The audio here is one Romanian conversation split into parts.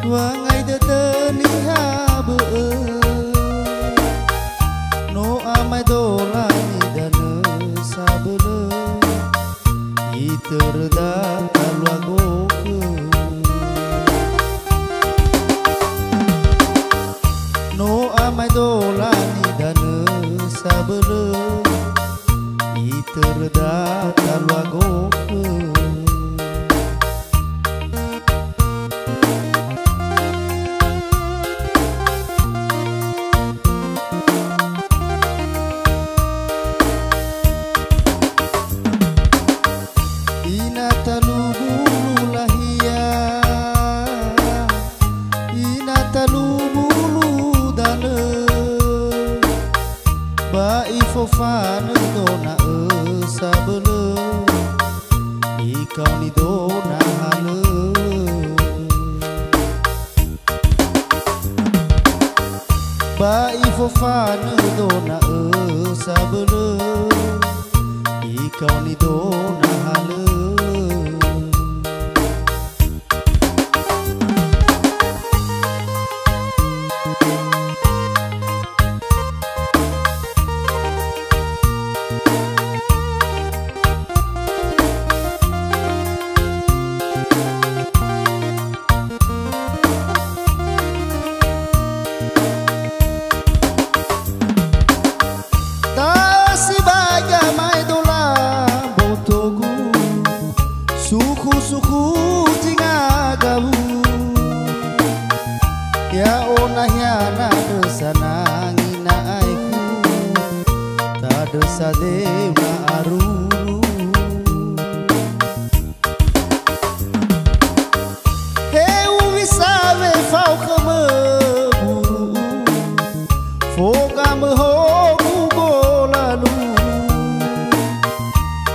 Wangai teteni habeu no amai dolani dana sabele iterda kalwagoke no amai dolani dana sabele iterda kalwagoke Fofana dona sabele ikau ni dona hale bai fofana dona sabele ikau ni dona hale suku jinga gabu ya onahnya na desa nangina aiku ta desa dewa aruru heu wisawe fau keme buru foga mehogu bolalu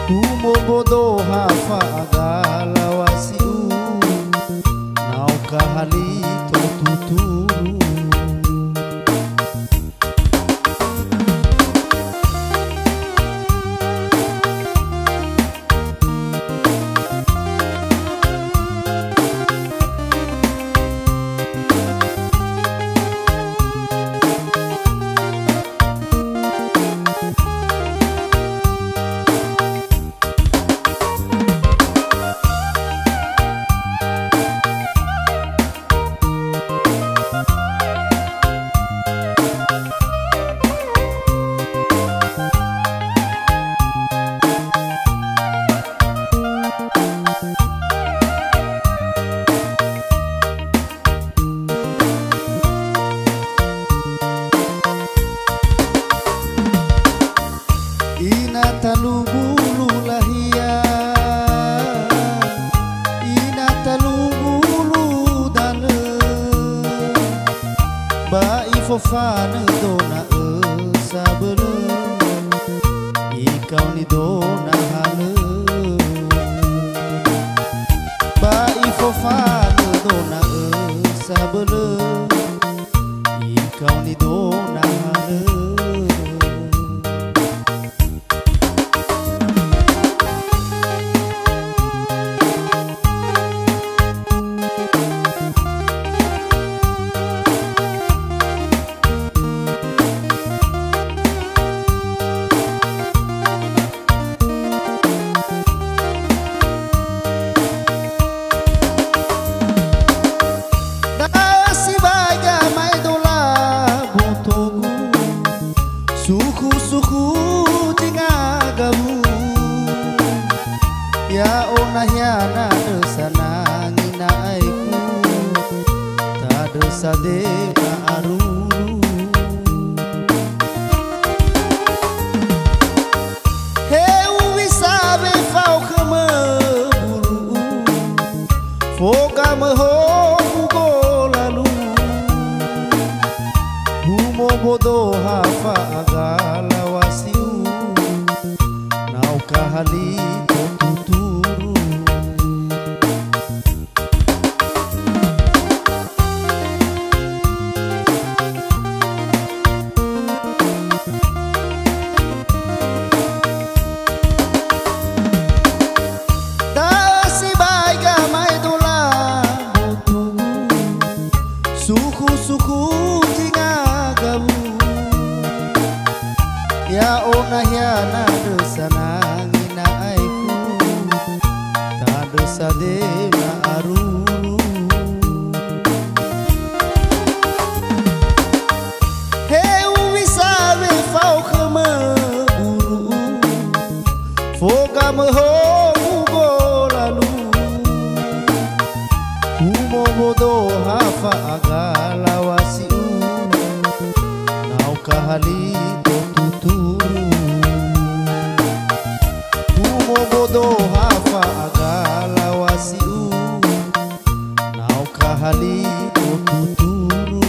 tumo bodo hafa halito tuturu talu bulu lahia ina talu bulu dana bai fofana dona sabele ikau ni dona hale bai fofana dona sabele ikau ni dona hale suku jinga gabu ya onahnya na desa nangina aiku ta desa dewa aruru heu wisabe fau keme buru foga mehogu bolalu humo bodo hafa agala wasiu nau kahali tuturu Kumobodo hafa agala wasiu nau kahalito tuturu. Kumobodo hafa agala wasiu nau kahalito tuturu.